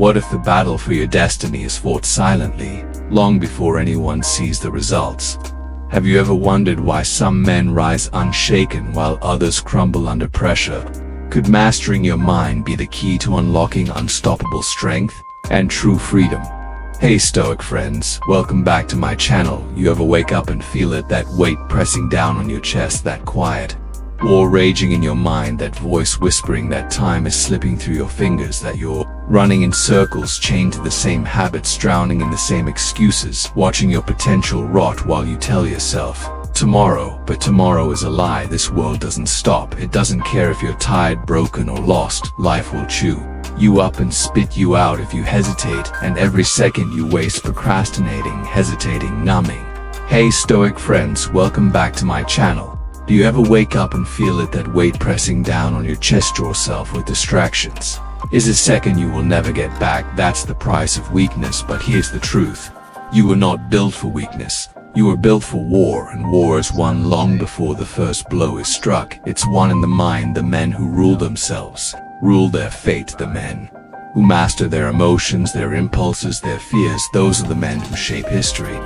What if the battle for your destiny is fought silently, long before anyone sees the results? Have you ever wondered why some men rise unshaken while others crumble under pressure? Could mastering your mind be the key to unlocking unstoppable strength and true freedom? Hey Stoic friends, welcome back to my channel. You ever wake up and feel it, that weight pressing down on your chest, that quiet war raging in your mind, that voice whispering that time is slipping through your fingers, that you're running in circles, chained to the same habits, drowning in the same excuses, watching your potential rot while you tell yourself, tomorrow? But tomorrow is a lie. This world doesn't stop. It doesn't care if you're tired, broken, or lost. Life will chew you up and spit you out if you hesitate, and every second you waste procrastinating, hesitating, numbing. Hey Stoic friends, welcome back to my channel. Do you ever wake up and feel it, that weight pressing down on your chest, yourself with distractions? Is a second you will never get back. That's the price of weakness. But here's the truth. You were not built for weakness. You were built for war, and war is won long before the first blow is struck. It's won in the mind. The men who rule themselves rule their fate. The men who master their emotions, their impulses, their fears, those are the men who shape history.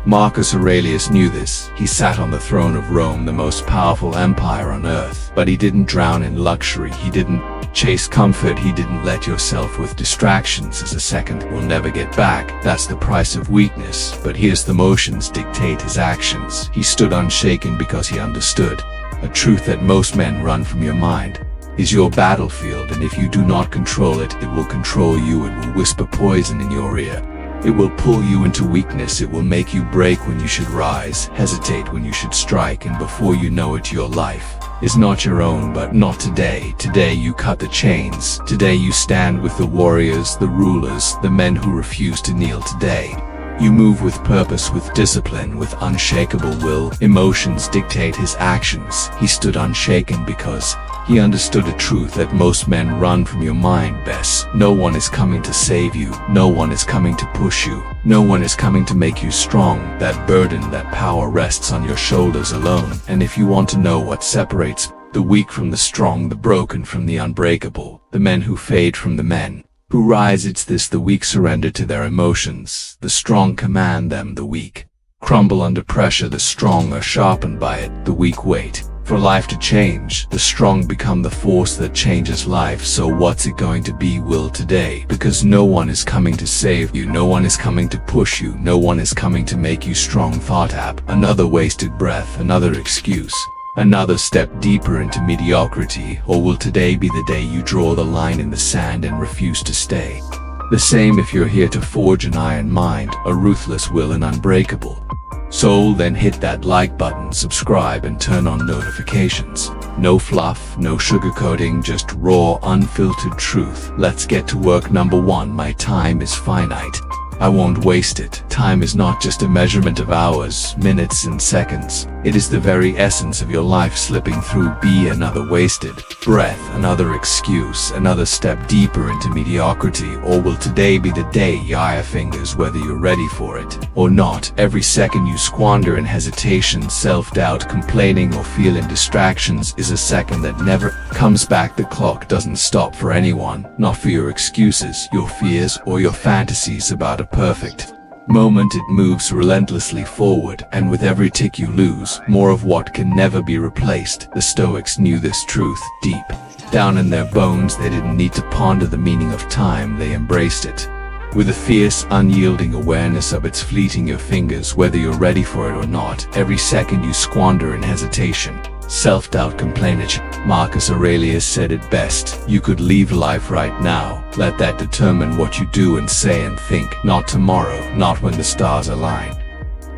Marcus Aurelius knew this. He sat on the throne of Rome, the most powerful empire on earth. But he didn't drown in luxury. He didn't chase comfort. He didn't let yourself with distractions. As a second will never get back. That's the price of weakness. But here's the motions dictate his actions. He stood unshaken because he understood a truth, that most men run from. Your mind is your battlefield, and if you do not control it, it will control you. It will whisper poison in your ear. It will pull you into weakness. It will make you break when you should rise, hesitate when you should strike, and before you know it, your life is not your own. But not today. Today you cut the chains. Today you stand with the warriors, the rulers, the men who refuse to kneel. Today you move with purpose, with discipline, with unshakable will. Emotions dictate his actions. He stood unshaken because he understood a truth, that most men run from. Your mind best. No one is coming to save you. No one is coming to push you. No one is coming to make you strong. That burden, that power rests on your shoulders alone. And if you want to know what separates the weak from the strong, the broken from the unbreakable, the men who fade from the men who rise, it's this: the weak surrender to their emotions. The strong command them. The weak crumble under pressure. The strong are sharpened by it. The weak wait for life to change. The strong become the force that changes life. So what's it going to be? Will today, because no one is coming to save you. No one is coming to push you. No one is coming to make you strong. Thought app. Another wasted breath. Another excuse. Another step deeper into mediocrity. Or will today be the day you draw the line in the sand and refuse to stay the same? If you're here to forge an iron mind, a ruthless will, an unbreakable soul, then hit that like button, subscribe, and turn on notifications. No fluff, no sugarcoating, just raw, unfiltered truth. Let's get to work. Number 1. My time is finite. I won't waste it. Time is not just a measurement of hours, minutes, and seconds. It is the very essence of your life slipping through. Be another wasted breath, another excuse, another step deeper into mediocrity. Or will today be the day you eye fingers, whether you're ready for it or not? Every second you squander in hesitation, self-doubt, complaining, or feeling distractions is a second that never comes back. The clock doesn't stop for anyone, not for your excuses, your fears, or your fantasies about a perfect moment. It moves relentlessly forward, and with every tick you lose more of what can never be replaced. The Stoics knew this truth deep down in their bones. They didn't need to ponder the meaning of time. They embraced it with a fierce, unyielding awareness of its fleeting. Your fingers, whether you're ready for it or not. Every second you squander in hesitation, self-doubt, complaining. Marcus Aurelius said it best: you could leave life right now. Let that determine what you do and say and think. Not tomorrow, not when the stars align.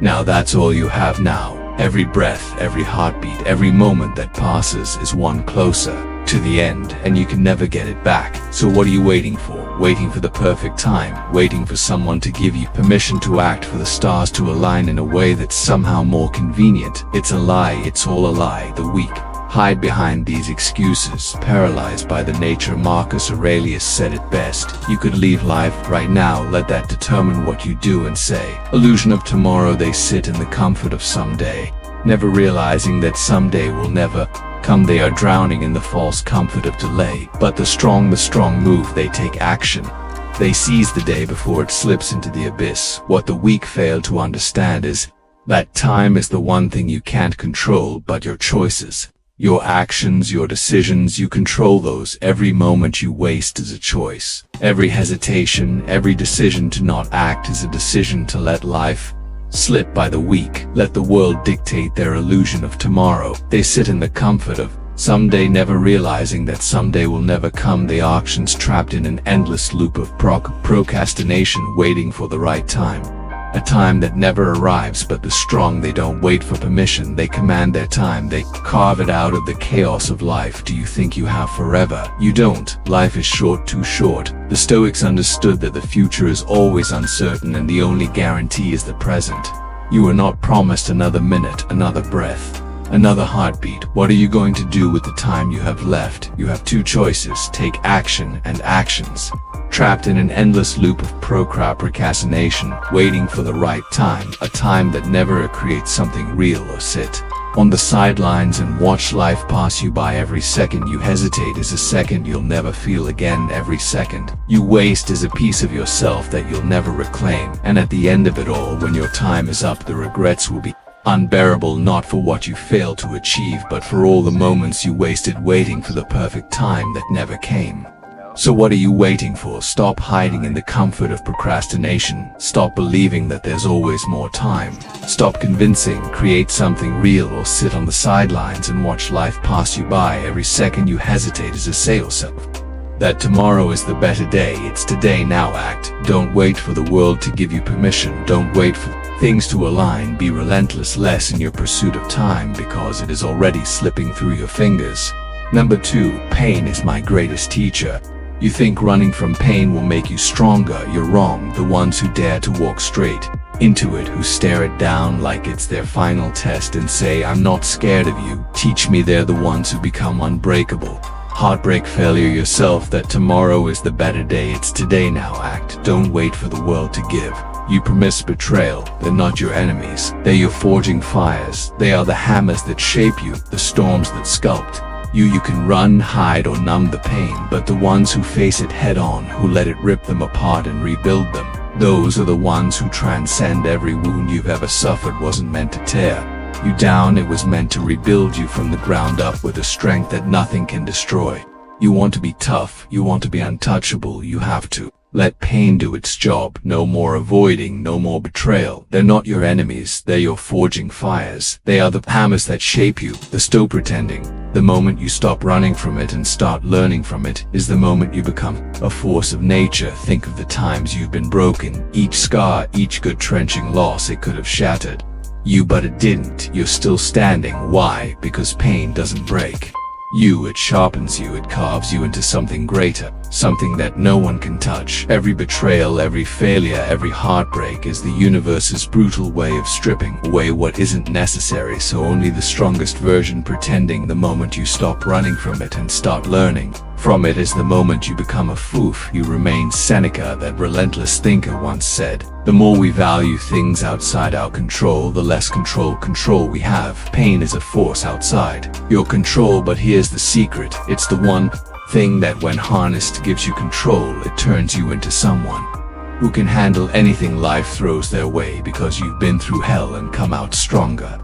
Now that's all you have now. Every breath, every heartbeat, every moment that passes is one closer to the end, and you can never get it back. So what are you waiting for? Waiting for the perfect time? Waiting for someone to give you permission to act? For the stars to align in a way that's somehow more convenient? It's a lie. It's all a lie. The weak hide behind these excuses, paralyzed by the nature. Marcus Aurelius said it best: you could leave life right now. Let that determine what you do and say. Illusion of tomorrow. They sit in the comfort of someday, never realizing that someday will never come. They are drowning in the false comfort of delay. But the strong move. They take action. They seize the day before it slips into the abyss. What the weak fail to understand is that time is the one thing you can't control but your choices. Your actions, your decisions, you control those. Every moment you waste is a choice. Every hesitation, every decision to not act is a decision to let life slip by the weak. Let the world dictate their illusion of tomorrow. They sit in the comfort of someday, never realizing that someday will never come. The actions trapped in an endless loop of procrastination, waiting for the right time. A time that never arrives, but the strong, they don't wait for permission. They command their time. They carve it out of the chaos of life. Do you think you have forever? You don't. Life is short, too short. The Stoics understood that the future is always uncertain and the only guarantee is the present. You are not promised another minute, another breath, another heartbeat. What are you going to do with the time you have left? You have two choices: take action and actions. Trapped in an endless loop of procrastination, waiting for the right time, a time that never creates something real, or sit on the sidelines and watch life pass you by. Every second you hesitate is a second you'll never feel again. Every second you waste is a piece of yourself that you'll never reclaim. And at the end of it all, when your time is up, the regrets will be unbearable, not for what you failed to achieve, but for all the moments you wasted waiting for the perfect time that never came. So what are you waiting for? Stop hiding in the comfort of procrastination. Stop believing that there's always more time. Stop convincing, create something real, or sit on the sidelines and watch life pass you by. Every second you hesitate is a say yourself that tomorrow is the better day. It's today. Now act. Don't wait for the world to give you permission. Don't wait for things to align. Be relentless less in your pursuit of time, because it is already slipping through your fingers. Number 2, pain is my greatest teacher. You think running from pain will make you stronger. You're wrong. The ones who dare to walk straight into it, who stare it down like it's their final test and say, "I'm not scared of you, teach me," they're the ones who become unbreakable. Heartbreak, failure yourself that tomorrow is the better day. It's today. Now act. Don't wait for the world to give you permiss betrayal. They're not your enemies. They're your forging fires. They are the hammers that shape you, the storms that sculpt you. You can run, hide, or numb the pain, but the ones who face it head on, who let it rip them apart and rebuild them, those are the ones who transcend. Every wound you've ever suffered wasn't meant to tear you down. It was meant to rebuild you from the ground up with a strength that nothing can destroy. You want to be tough. You want to be untouchable. You have to let pain do its job. No more avoiding, no more betrayal. They're not your enemies. They're your forging fires. They are the hammers that shape you. The stop pretending. The moment you stop running from it and start learning from it is the moment you become a force of nature. Think of the times you've been broken. Each scar, each good trenching loss, it could have shattered you, but it didn't. You're still standing. Why? Because pain doesn't break you. It sharpens you. It carves you into something greater, something that no one can touch. Every betrayal, every failure, every heartbreak is the universe's brutal way of stripping away what isn't necessary, so only the strongest version pretending. The moment you stop running from it and start learning from it is the moment you become a foof. You remain. Seneca, that relentless thinker, once said, "The more we value things outside our control, the less control we have." Pain is a force outside your control, but here's the secret. It's the one thing that, when harnessed, gives you control. It turns you into someone who can handle anything life throws their way, because you've been through hell and come out stronger,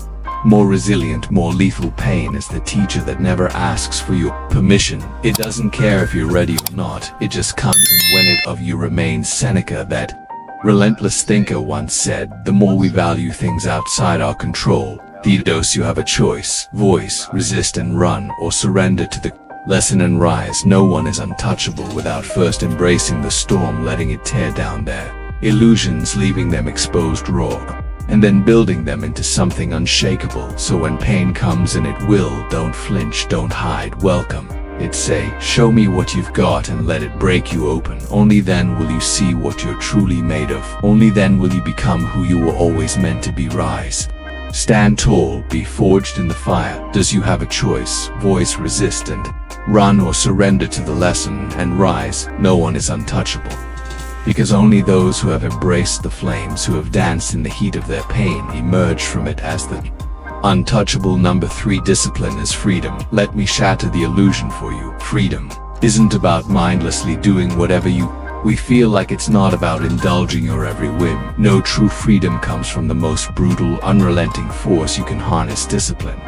more resilient, more lethal. Pain is the teacher that never asks for your permission. It doesn't care if you're ready or not. It just comes, and when it of you remains. Seneca, that relentless thinker, once said, "The more we value things outside our control, the dose you have a choice. Voice, resist and run, or surrender to the lesson and rise." No one is untouchable without first embracing the storm, letting it tear down their illusions, leaving them exposed raw, and then building them into something unshakable. So when pain comes, and it will, don't flinch, don't hide, welcome it. Say, "Show me what you've got," and let it break you open. Only then will you see what you're truly made of. Only then will you become who you were always meant to be. Rise. Stand tall, be forged in the fire. Does you have a choice? Voice, resist and run, or surrender to the lesson and rise. No one is untouchable, because only those who have embraced the flames, who have danced in the heat of their pain, emerge from it as the untouchable. Number 3, discipline is freedom. Let me shatter the illusion for you. Freedom isn't about mindlessly doing whatever you We feel like it's not about indulging your every whim. No, true freedom comes from the most brutal, unrelenting force you can harness: discipline.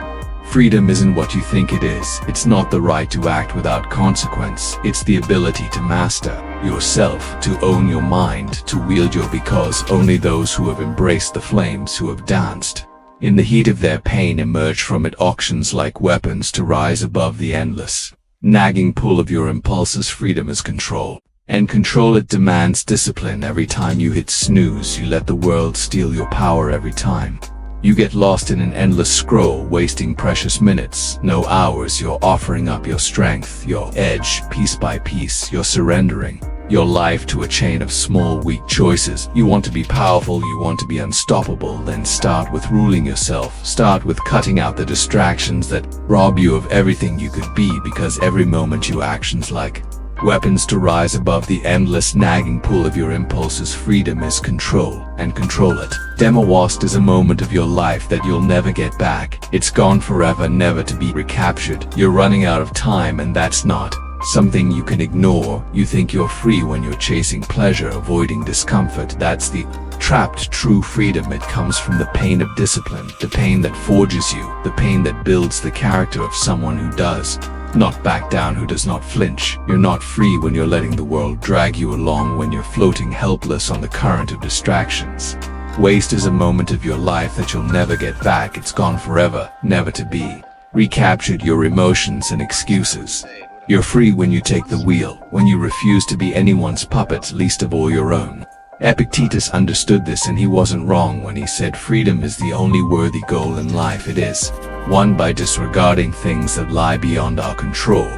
Freedom isn't what you think it is. It's not the right to act without consequence. It's the ability to master yourself, to own your mind, to wield your because. Only those who have embraced the flames, who have danced in the heat of their pain, emerge from it auctions like weapons to rise above the endless, nagging pull of your impulses. Freedom is control, and control it demands discipline. Every time you hit snooze, you let the world steal your power. Every time you get lost in an endless scroll, wasting precious minutes, no hours, you're offering up your strength, your edge. Piece by piece, you're surrendering your life to a chain of small, weak choices. You want to be powerful, you want to be unstoppable. Then start with ruling yourself. Start with cutting out the distractions that rob you of everything you could be, because every moment you actions like weapons to rise above the endless nagging pull of your impulses. Freedom is control, and control it. Demawast is a moment of your life that you'll never get back. It's gone forever, never to be recaptured. You're running out of time, and that's not something you can ignore. You think you're free when you're chasing pleasure, avoiding discomfort. That's the trapped. True freedom, it comes from the pain of discipline, the pain that forges you, the pain that builds the character of someone who does not back down, who does not flinch. You're not free when you're letting the world drag you along, when you're floating helpless on the current of distractions. Waste is a moment of your life that you'll never get back. It's gone forever, never to be recaptured. Your emotions and excuses. You're free when you take the wheel, when you refuse to be anyone's puppet, least of all your own. Epictetus understood this, and he wasn't wrong when he said freedom is the only worthy goal in life. It is won by disregarding things that lie beyond our control.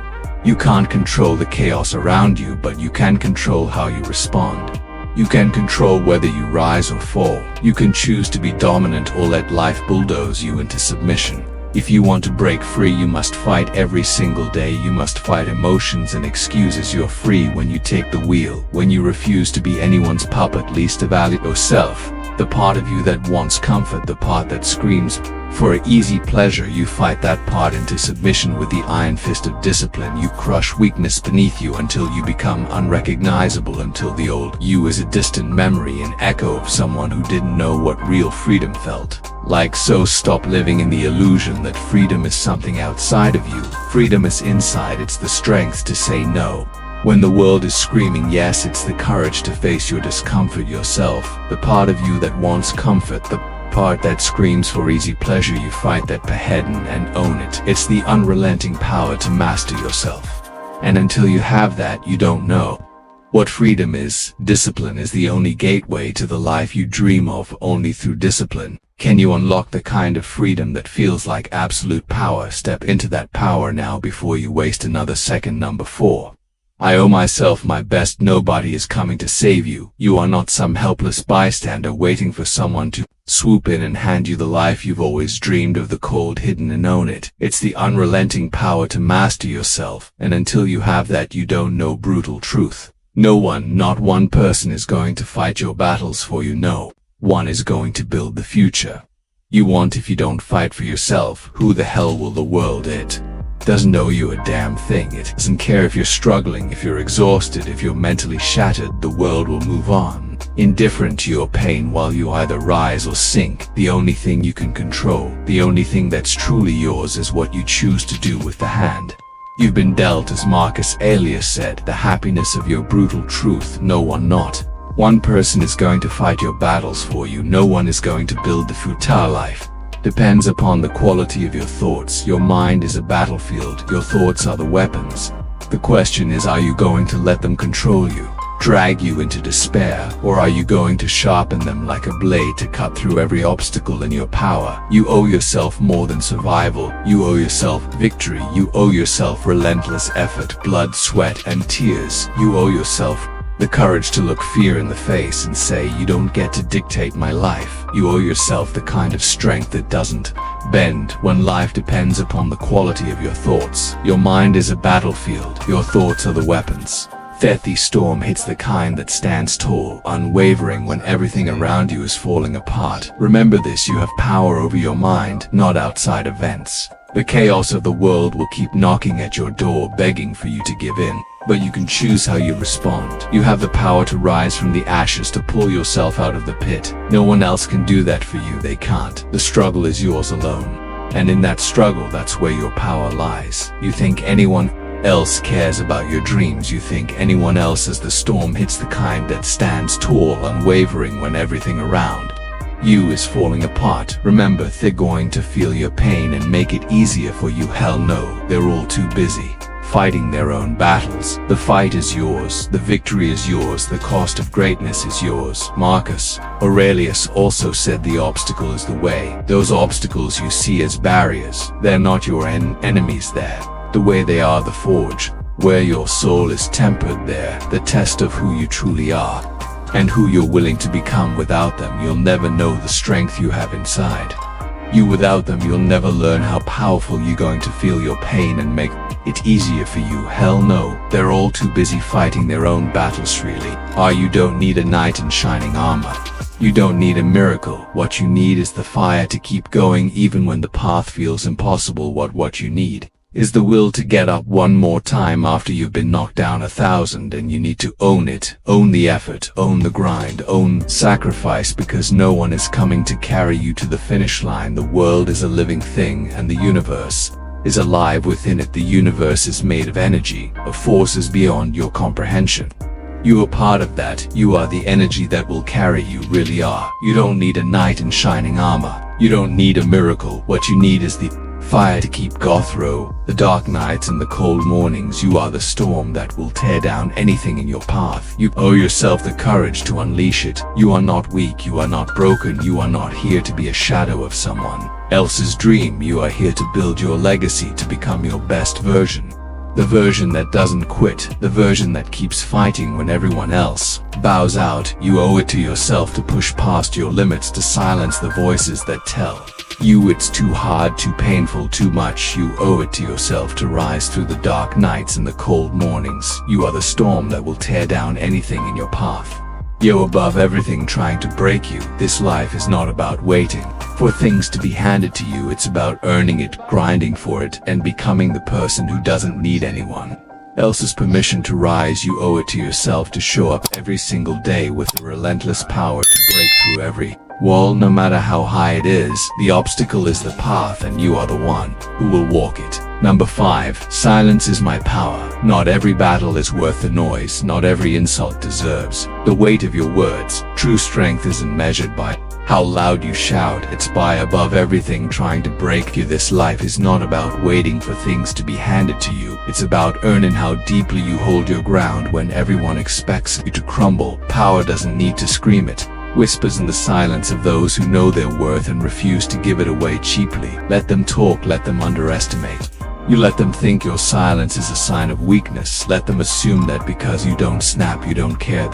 You can't control the chaos around you, but you can control how you respond. You can control whether you rise or fall. You can choose to be dominant or let life bulldoze you into submission. If you want to break free, you must fight every single day. You must fight emotions and excuses. You're free when you take the wheel, when you refuse to be anyone's puppet, least of all yourself. The part of you that wants comfort, the part that screams for easy pleasure, you fight that part into submission with the iron fist of discipline. You crush weakness beneath you until you become unrecognizable, until the old you is a distant memory, an echo of someone who didn't know what real freedom felt like. So stop living in the illusion that freedom is something outside of you. Freedom is inside. It's the strength to say no when the world is screaming yes. It's the courage to face your discomfort yourself. The part of you that wants comfort, the part that screams for easy pleasure, you fight that behead and own it. It's the unrelenting power to master yourself. And until you have that, you don't know what freedom is. Discipline is the only gateway to the life you dream of. Only through discipline can you unlock the kind of freedom that feels like absolute power. Step into that power now before you waste another second. Number 4. I owe myself my best. Nobody is coming to save you. You are not some helpless bystander waiting for someone to swoop in and hand you the life you've always dreamed of. The cold hidden and own it. It's the unrelenting power to master yourself, and until you have that, you don't know brutal truth. No one, not one person, is going to fight your battles for you. No one is going to build the future you want. If you don't fight for yourself, who the hell will the world? It doesn't owe you a damn thing. It doesn't care if you're struggling, if you're exhausted, if you're mentally shattered. The world will move on, indifferent to your pain, while you either rise or sink. The only thing you can control, the only thing that's truly yours, is what you choose to do with the hand you've been dealt. As Marcus Aurelius said, the happiness of your brutal truth. No one, not one person, is going to fight your battles for you. No one is going to build the futile life. Depends upon the quality of your thoughts. Your mind is a battlefield. Your thoughts are the weapons. The question is, are you going to let them control you, drag you into despair, or are you going to sharpen them like a blade to cut through every obstacle in your power? You owe yourself more than survival. You owe yourself victory. You owe yourself relentless effort, blood, sweat, and tears. You owe yourself the courage to look fear in the face and say, you don't get to dictate my life. You owe yourself the kind of strength that doesn't bend when life depends upon the quality of your thoughts. Your mind is a battlefield. Your thoughts are the weapons. Deadly storm hits the kind that stands tall, unwavering when everything around you is falling apart. Remember this: you have power over your mind, not outside events. The chaos of the world will keep knocking at your door, begging for you to give in. but you can choose how you respond. You have the power to rise from the ashes, to pull yourself out of the pit. No one else can do that for you, they can't. The struggle is yours alone. And in that struggle, that's where your power lies. You think anyone else cares about your dreams. You think anyone else as the storm hits, the kind that stands tall, unwavering when everything around you is falling apart. Remember, they're going to feel your pain and make it easier for you. Hell no, they're all too busy fighting their own battles. The fight is yours, the victory is yours, the cost of greatness is yours. Marcus Aurelius also said the obstacle is the way. Those obstacles you see as barriers, they're not your enemies, they're the way. They are the forge where your soul is tempered, there the test of who you truly are and who you're willing to become. Without them, you'll never know the strength you have inside you. Without them, you'll never learn how powerful you're going to feel your pain and make it easier for you. Hell no, they're all too busy fighting their own battles. Really you don't need a knight in shining armor. You don't need a miracle. What you need is the fire to keep going even when the path feels impossible. What you need is the will to get up one more time after you've been knocked down 1,000, and you need to own it. Own the effort, own the grind, own sacrifice, because no one is coming to carry you to the finish line. The world is a living thing, and the universe is alive within it. The universe is made of energy, of forces beyond your comprehension. You are part of that. You are the energy that will carry you, really are. You don't need a knight in shining armor. You don't need a miracle. What you need is the fire to keep going through the dark nights and the cold mornings. You are the storm that will tear down anything in your path. You owe yourself the courage to unleash it. You are not weak. You are not broken. You are not here to be a shadow of someone else's dream. You are here to build your legacy, to become your best version. The version that doesn't quit, the version that keeps fighting when everyone else bows out. You owe it to yourself to push past your limits, to silence the voices that tell you it's too hard, too painful, too much. You owe it to yourself to rise through the dark nights and the cold mornings. You are the storm that will tear down anything in your path. You're above everything trying to break you. This life is not about waiting for things to be handed to you. It's about earning it, grinding for it, and becoming the person who doesn't need anyone else's permission to rise. You owe it to yourself to show up every single day with the relentless power to break through every wall, no matter how high it is. The obstacle is the path, and you are the one who will walk it. Number 5. Silence is my power. Not every battle is worth the noise. Not every insult deserves the weight of your words. True strength isn't measured by how loud you shout. It's by above everything trying to break you. This life is not about waiting for things to be handed to you. It's about earning how deeply you hold your ground when everyone expects you to crumble. Power doesn't need to scream. It whispers in the silence of those who know their worth and refuse to give it away cheaply. Let them talk. Let them underestimate you. Let them think your silence is a sign of weakness. Let them assume that because you don't snap, you don't care.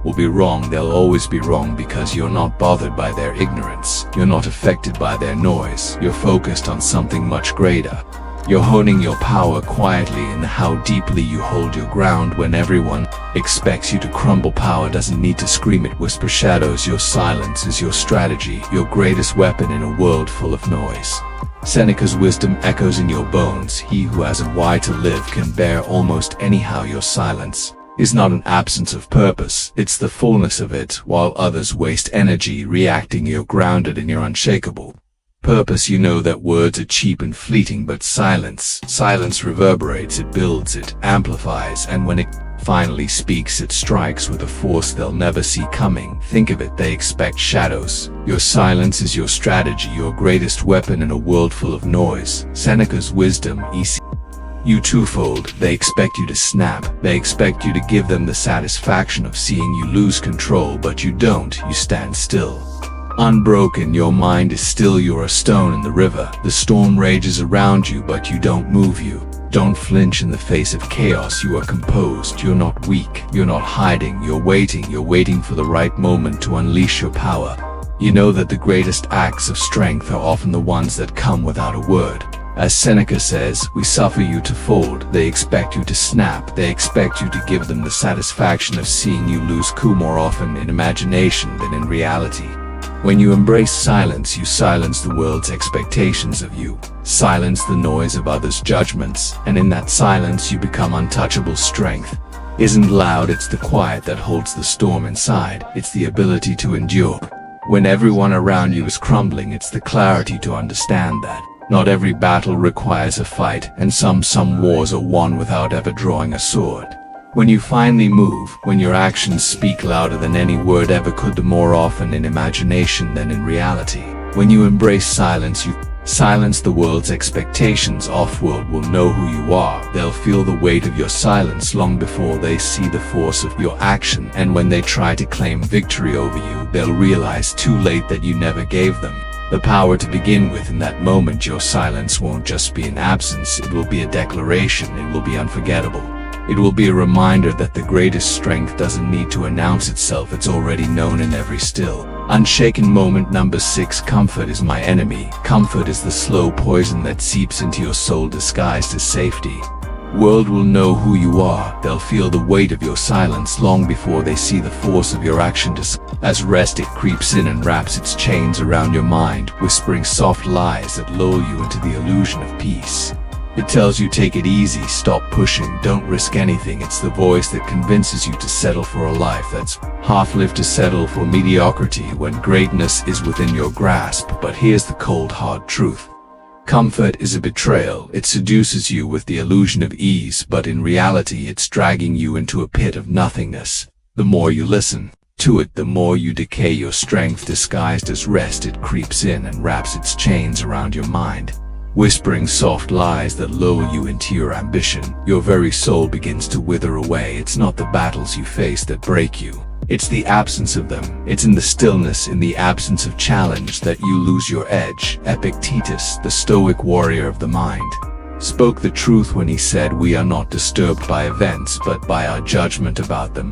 Will be wrong. They'll always be wrong because you're not bothered by their ignorance. You're not affected by their noise. You're focused on something much greater. You're honing your power quietly in how deeply you hold your ground when everyone expects you to crumble. Power doesn't need to scream. It whispers shadows. Your silence is your strategy, your greatest weapon in a world full of noise. Seneca's wisdom echoes in your bones. He who has a why to live can bear almost anyhow. Your silence is not an absence of purpose, it's the fullness of it. While others waste energy reacting, you're grounded and you're unshakable. Purpose. You know that words are cheap and fleeting, but silence reverberates, it builds, it amplifies, and when it finally speaks, it strikes with a force they'll never see coming. Think of it, they expect shadows. Your silence is your strategy, your greatest weapon in a world full of noise. Seneca's wisdom you twofold. They expect you to snap. They expect you to give them the satisfaction of seeing you lose control, but you don't. You stand still, unbroken. Your mind is still. You're a stone in the river. The storm rages around you, but you don't move. You don't flinch in the face of chaos. You are composed. You're not weak. You're not hiding. You're waiting. You're waiting for the right moment to unleash your power. You know that the greatest acts of strength are often the ones that come without a word. As Seneca says, we suffer you to fold. They expect you to snap. They expect you to give them the satisfaction of seeing you lose cool, more often in imagination than in reality. When you embrace silence, you silence the world's expectations of you, silence the noise of others' judgments, and in that silence you become untouchable. Strength isn't loud, it's the quiet that holds the storm inside. It's the ability to endure. When everyone around you is crumbling, it's the clarity to understand that not every battle requires a fight, and some wars are won without ever drawing a sword. When you finally move, when your actions speak louder than any word ever could, the more often in imagination than in reality. When you embrace silence, you silence the world's expectations. Off-world will know who you are. They'll feel the weight of your silence long before they see the force of your action. And when they try to claim victory over you, they'll realize too late that you never gave them the power to begin with. In that moment, your silence won't just be an absence, it will be a declaration. It will be unforgettable. It will be a reminder that the greatest strength doesn't need to announce itself, it's already known in every still, unshaken moment. Number 6. Comfort is my enemy. Comfort is the slow poison that seeps into your soul disguised as safety. World will know who you are. They'll feel the weight of your silence long before they see the force of your action. As rest, it creeps in and wraps its chains around your mind, whispering soft lies that lull you into the illusion of peace. It tells you take it easy, stop pushing, don't risk anything. It's the voice that convinces you to settle for a life that's half-lived, to settle for mediocrity when greatness is within your grasp. But here's the cold hard truth. Comfort is a betrayal. It seduces you with the illusion of ease, but in reality it's dragging you into a pit of nothingness. The more you listen to it, the more you decay. Your strength disguised as rest, it creeps in and wraps its chains around your mind, whispering soft lies that lull you into your ambition. Your very soul begins to wither away. It's not the battles you face that break you, it's the absence of them. It's in the stillness, in the absence of challenge, that you lose your edge. Epictetus, the stoic warrior of the mind, spoke the truth when he said, "We are not disturbed by events, but by our judgment about them."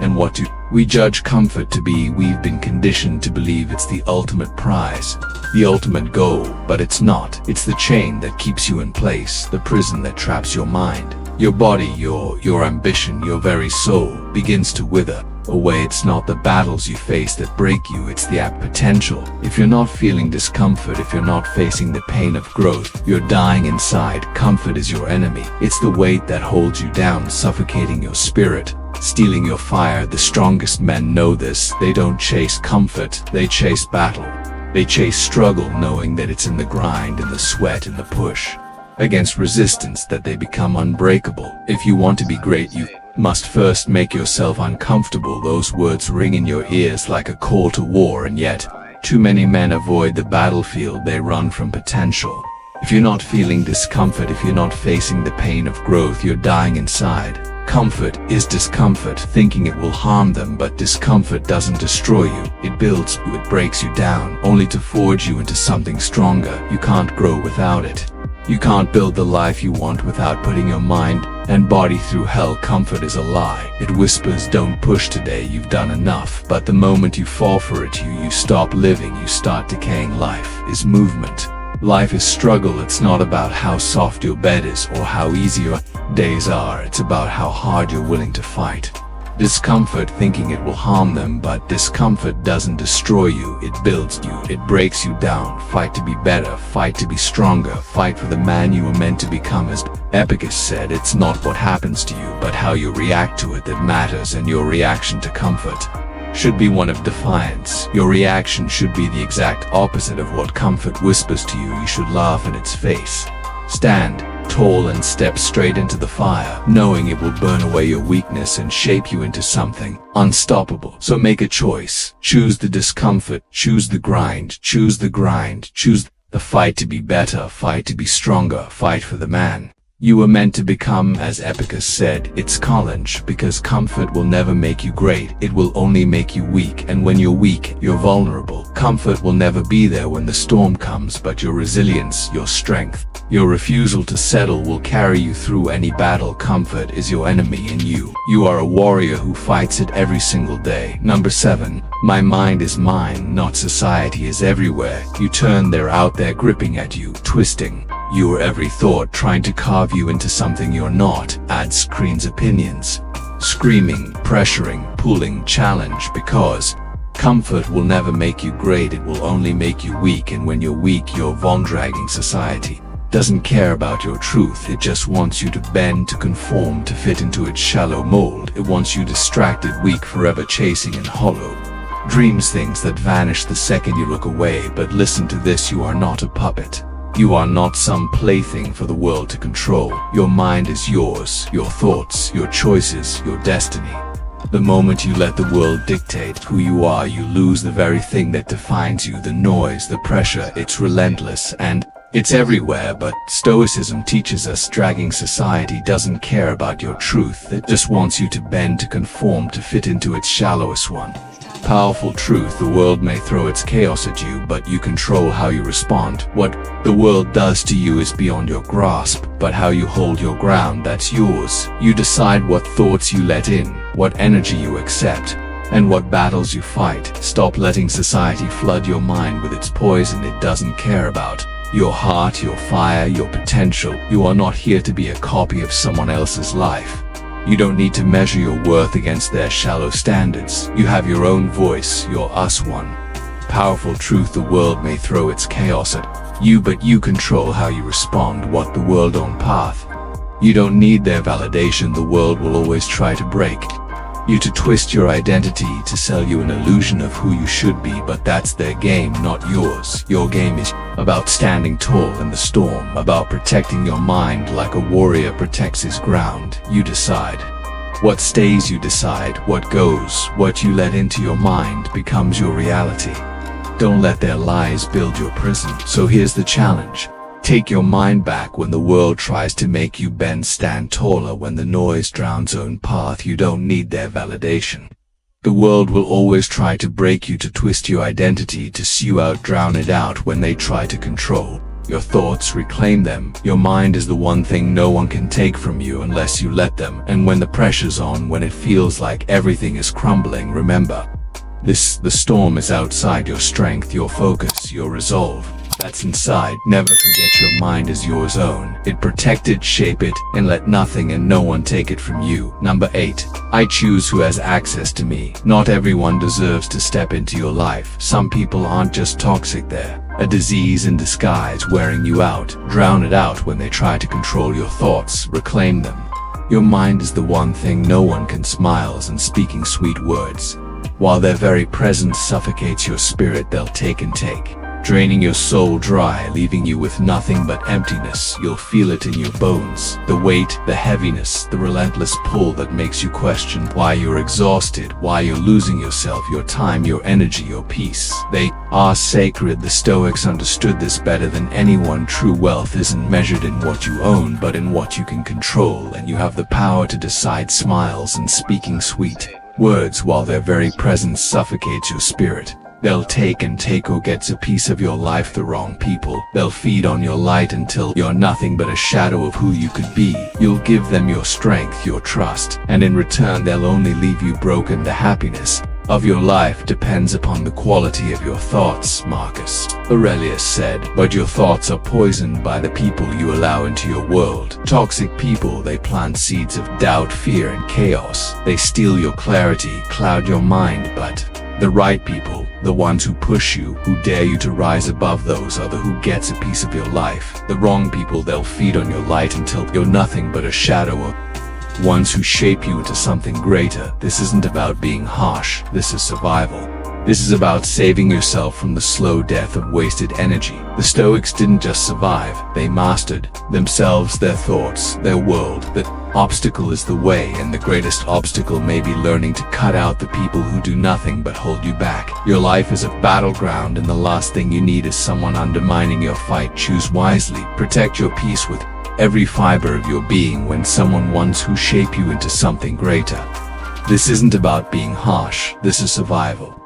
And what do we judge comfort to be? We've been conditioned to believe it's the ultimate prize, the ultimate goal, but it's not. It's the chain that keeps you in place, the prison that traps your mind, your body, your ambition. Your very soul begins to wither away. It's not the battles you face that break you, it's the potential. If you're not feeling discomfort, if you're not facing the pain of growth, you're dying inside. Comfort is your enemy. It's the weight that holds you down, suffocating your spirit, stealing your fire. The strongest men know this. They don't chase comfort, they chase battle. They chase struggle, knowing that it's in the grind, in the sweat, in the push against resistance that they become unbreakable. If you want to be great, you must first make yourself uncomfortable. Those words ring in your ears like a call to war, and yet too many men avoid the battlefield. They run from potential. If you're not feeling discomfort, if you're not facing the pain of growth, you're dying inside. Comfort is discomfort, thinking it will harm them, but discomfort doesn't destroy you. It builds you, it breaks you down, only to forge you into something stronger. You can't grow without it. You can't build the life you want without putting your mind and body through hell. Comfort is a lie. It whispers, don't push today, you've done enough. But the moment you fall for it, you stop living, you start decaying. Life is movement. Life is struggle. It's not about how soft your bed is or how easy your days are. It's about how hard you're willing to fight discomfort, thinking it will harm them, but discomfort doesn't destroy you, it builds you, it breaks you down. Fight to be better, fight to be stronger, fight for the man you were meant to become. As Epictetus said, it's not what happens to you, but how you react to it that matters, and your reaction to comfort should be one of defiance. Your reaction should be the exact opposite of what comfort whispers to you. You should laugh in its face. Stand tall and step straight into the fire, knowing it will burn away your weakness and shape you into something unstoppable. So make a choice. Choose the discomfort, choose the grind, choose the grind, choose the fight to be better, fight to be stronger, fight for the man you were meant to become. As Epictetus said, it's challenge, because comfort will never make you great, it will only make you weak, and when you're weak, you're vulnerable. Comfort will never be there when the storm comes, but your resilience, your strength, your refusal to settle will carry you through any battle. Comfort is your enemy, and you are a warrior who fights it every single day. Number 7. My mind is mine, not society is everywhere. You turn, they're out there gripping at you, twisting your every thought, trying to carve you into something you're not. Ads, screens, opinions, screaming, pressuring, pulling, challenge, because Comfort will never make you great, it will only make you weak, and when you're weak, you're von-dragging. Society doesn't care about your truth, it just wants you to bend, to conform, to fit into its shallow mold. It wants you distracted, weak, forever chasing in hollow dreams, things that vanish the second you look away. But listen to this, you are not a puppet. You are not some plaything for the world to control. Your mind is yours, your thoughts, your choices, your destiny. The moment you let the world dictate who you are, you lose the very thing that defines you. The noise, the pressure, it's relentless and it's everywhere. But Stoicism teaches us dragging society doesn't care about your truth. It just wants you to bend, to conform, to fit into its shallowest one. Powerful truth: the world may throw its chaos at you, but you control how you respond. What the world does to you is beyond your grasp, but how you hold your ground, that's yours. You decide what thoughts you let in, what energy you accept, and what battles you fight. Stop letting society flood your mind with its poison. It doesn't care about your heart, your fire, your potential. You are not here to be a copy of someone else's life. You don't need to measure your worth against their shallow standards. You have your own voice, your us one. Powerful truth: the world may throw its chaos at you, but you control how you respond. What the world own path. You don't need their validation. The world will always try to break you, to twist your identity, to sell you an illusion of who you should be, but that's their game, not yours. Your game is about standing tall in the storm, about protecting your mind like a warrior protects his ground. You decide what stays, you decide what goes. What you let into your mind becomes your reality. Don't let their lies build your prison. So here's the challenge: take your mind back. When the world tries to make you bend, stand taller. When the noise drowns own path, you don't need their validation. The world will always try to break you, to twist your identity, to see you out, drown it out. When they try to control your thoughts, reclaim them. Your mind is the one thing no one can take from you unless you let them. And when the pressure's on, when it feels like everything is crumbling, remember the storm is outside your strength, your focus, your resolve. That's inside. Never forget your mind is yours own. It protect it, shape it, and let nothing and no one take it from you. Number 8. I choose who has access to me. Not everyone deserves to step into your life. Some people aren't just toxic, they're a disease in disguise, wearing you out. Drown it out when they try to control your thoughts. Reclaim them. Your mind is the one thing no one can. Smiles and speaking sweet words, while their very presence suffocates your spirit, they'll take and take, draining your soul dry, leaving you with nothing but emptiness. You'll feel it in your bones, the weight, the heaviness, the relentless pull that makes you question why you're exhausted, why you're losing yourself, your time, your energy, your peace. They are sacred. The Stoics understood this better than anyone. True wealth isn't measured in what you own, but in what you can control, and you have the power to decide. Smiles and speaking sweet words, while their very presence suffocates your spirit. They'll take and take, or gets a piece of your life. The wrong people, they'll feed on your light until you're nothing but a shadow of who you could be. You'll give them your strength, your trust, and in return they'll only leave you broken. The happiness of your life depends upon the quality of your thoughts, Marcus Aurelius said. But your thoughts are poisoned by the people you allow into your world. Toxic people, they plant seeds of doubt, fear, and chaos. They steal your clarity, cloud your mind. But the right people, the ones who push you, who dare you to rise above, those are the who gets a piece of your life. The wrong people, they'll feed on your light until you're nothing but a shadow of ones who shape you into something greater. This isn't about being harsh, this is survival. This is about saving yourself from the slow death of wasted energy. The Stoics didn't just survive, they mastered themselves, their thoughts, their world. The obstacle is the way, and the greatest obstacle may be learning to cut out the people who do nothing but hold you back. Your life is a battleground, and the last thing you need is someone undermining your fight. Choose wisely, protect your peace with every fiber of your being when someone wants who shape you into something greater. This isn't about being harsh, this is survival.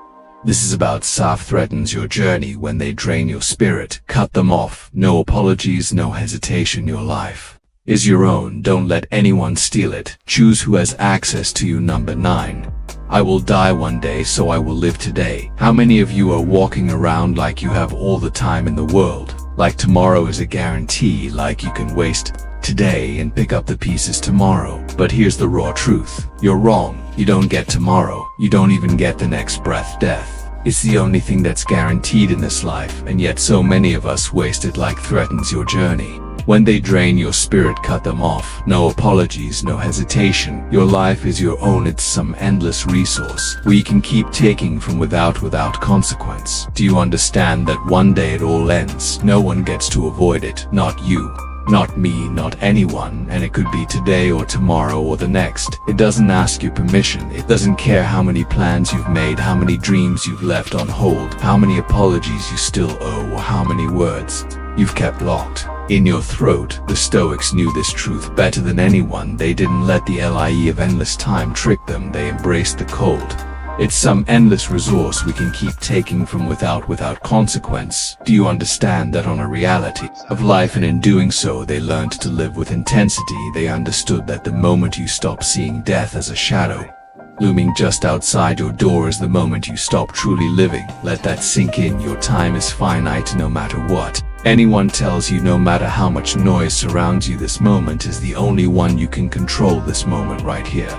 This is about self-threatens your journey. When they drain your spirit, cut them off. No apologies, no hesitation. Your life is your own. Don't let anyone steal it. Choose who has access to you. Number 9. I will die one day, so I will live today. How many of you are walking around like you have all the time in the world? Like tomorrow is a guarantee, like you can waste today and pick up the pieces tomorrow. But here's the raw truth. You're wrong. You don't get tomorrow. You don't even get the next breath. Death It's the only thing that's guaranteed in this life, and yet so many of us waste it like threatens your journey. When they drain your spirit, cut them off. No apologies, no hesitation. Your life is your own. It's some endless resource we can keep taking from without consequence. Do you understand that one day it all ends? No one gets to avoid it. Not you, not me, not anyone, and it could be today or tomorrow or the next. It doesn't ask your permission. It doesn't care how many plans you've made, how many dreams you've left on hold, how many apologies you still owe, or how many words you've kept locked in your throat. The Stoics knew this truth better than anyone. They didn't let the lie of endless time trick them. They embraced the cold. It's some endless resource we can keep taking from without consequence. Do you understand that on a reality of life, and in doing so they learned to live with intensity? They understood that the moment you stop seeing death as a shadow looming just outside your door is the moment you stop truly living. Let that sink in. Your time is finite no matter what anyone tells you, no matter how much noise surrounds you. This moment is the only one you can control. This moment right here,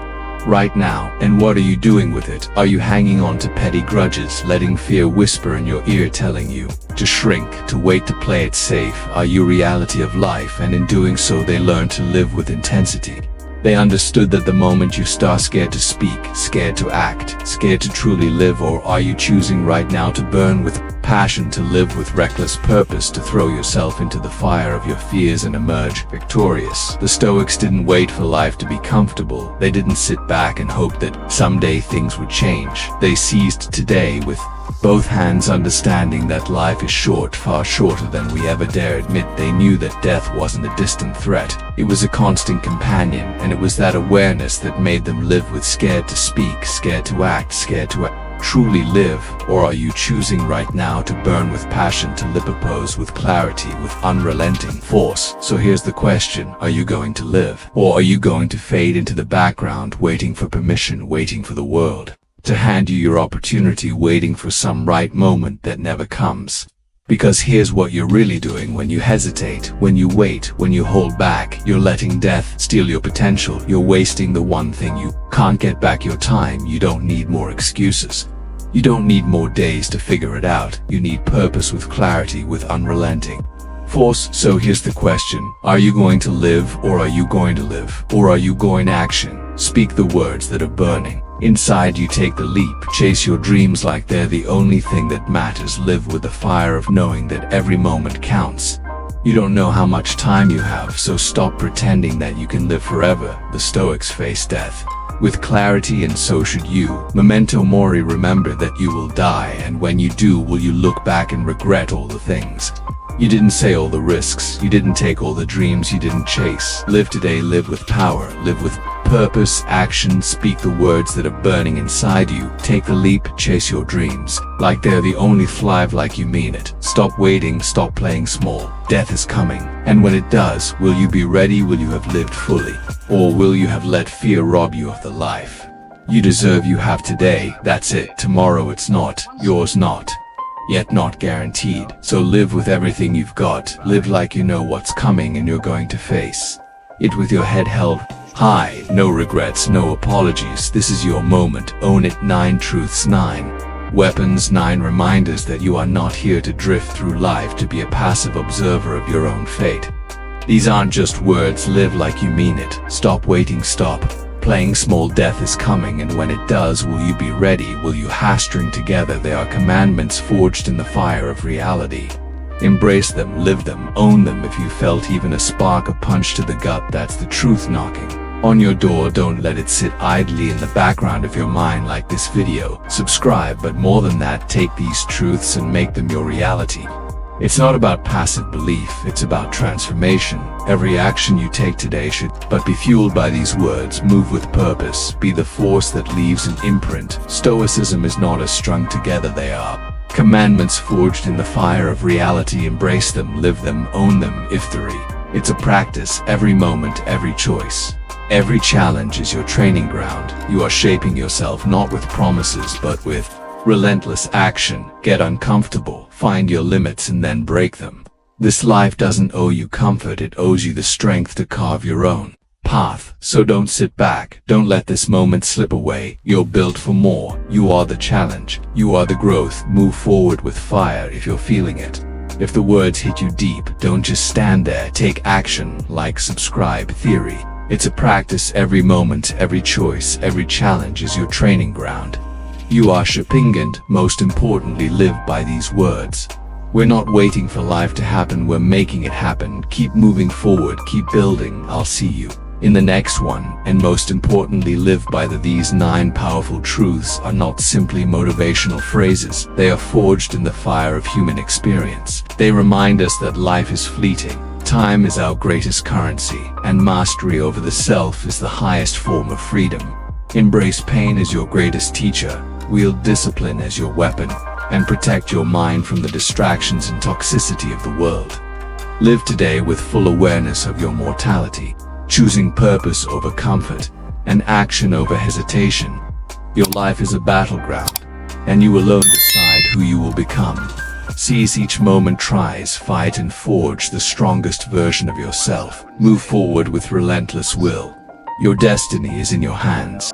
right now. And what are you doing with it? Are you hanging on to petty grudges, letting fear whisper in your ear telling you to shrink, to wait, to play it safe? Are you reality of life? And in doing so they learn to live with intensity. They understood that the moment you start scared to speak, scared to act, scared to truly live, or are you choosing right now to burn with passion, to live with reckless purpose, to throw yourself into the fire of your fears and emerge victorious? The Stoics didn't wait for life to be comfortable. They didn't sit back and hope that someday things would change. They seized today with both hands, understanding that life is short, far shorter than we ever dare admit. They knew that death wasn't a distant threat. It was a constant companion, and it was that awareness that made them live with scared to speak, scared to act, scared to truly live. Or are you choosing right now to burn with passion, to lipopose with clarity, with unrelenting force? So here's the question: are you going to live, or are you going to fade into the background, waiting for permission, waiting for the world to hand you your opportunity, waiting for some right moment that never comes? Because here's what you're really doing when you hesitate, when you wait, when you hold back. You're letting death steal your potential. You're wasting the one thing you can't get back: your time. You don't need more excuses. You don't need more days to figure it out. You need purpose with clarity, with unrelenting force. So here's the question: are you going to live, or are you going to live? Or are you going to action? Speak the words that are burning inside you. Take the leap. Chase your dreams like they're the only thing that matters. Live with the fire of knowing that every moment counts. You don't know how much time you have, so stop pretending that you can live forever. The Stoics face death with clarity, and so should you. Memento mori. Remember that you will die, and when you do, will you look back and regret all the things you didn't say, all the risks you didn't take, all the dreams you didn't chase? Live today. Live with power. Live with purpose. Action. Speak the words that are burning inside you. Take the leap. Chase your dreams like they're the only. Thrive like you mean it. Stop waiting. Stop playing small. Death is coming, and when it does, will you be ready? Will you have lived fully, or will you have let fear rob you of the life you deserve? You have today. That's it. Tomorrow it's not yours, not yet not guaranteed. So live with everything you've got. Live like you know what's coming, and you're going to face it with your head held high. No regrets, no apologies. This is your moment. Own it. 9 truths, 9 weapons, 9 reminders that you are not here to drift through life, to be a passive observer of your own fate. These aren't just words. Live like you mean it. Stop waiting. Stop playing small. Death is coming, and when it does, will you be ready? Will you string together? They are commandments forged in the fire of reality. Embrace them, live them, own them. If you felt even a spark, a punch to the gut, that's the truth knocking on your door. Don't let it sit idly in the background of your mind like this video. Subscribe, but more than that, take these truths and make them your reality. It's not about passive belief, it's about transformation. Every action you take today should but be fueled by these words. Move with purpose. Be the force that leaves an imprint. Stoicism is not as strung together. They are commandments forged in the fire of reality. Embrace them, live them, own them. If3, it's a practice. Every moment, every choice, every challenge is your training ground. You are shaping yourself not with promises but with relentless action. Get uncomfortable, find your limits, and then break them. This life doesn't owe you comfort, it owes you the strength to carve your own. path. So don't sit back. Don't let this moment slip away. You're built for more. You are the challenge. You are the growth. Move forward with fire if you're feeling it. If the words hit you deep, don't just stand there. Take action. Like, subscribe. Theory. It's a practice. Every moment, every choice, every challenge is your training ground. You are shaping, and most importantly, live by these words. We're not waiting for life to happen, we're making it happen. Keep moving forward, keep building. I'll see you in the next one. And most importantly, live by these 9 powerful truths are not simply motivational phrases. They are forged in the fire of human experience. They remind us that life is fleeting. Time is our greatest currency, and mastery over the self is the highest form of freedom. Embrace pain as your greatest teacher. Wield discipline as your weapon, and protect your mind from the distractions and toxicity of the world. Live today with full awareness of your mortality, choosing purpose over comfort, and action over hesitation. Your life is a battleground, and you alone decide who you will become. Seize each moment, tries, fight, and forge the strongest version of yourself. Move forward with relentless will. Your destiny is in your hands.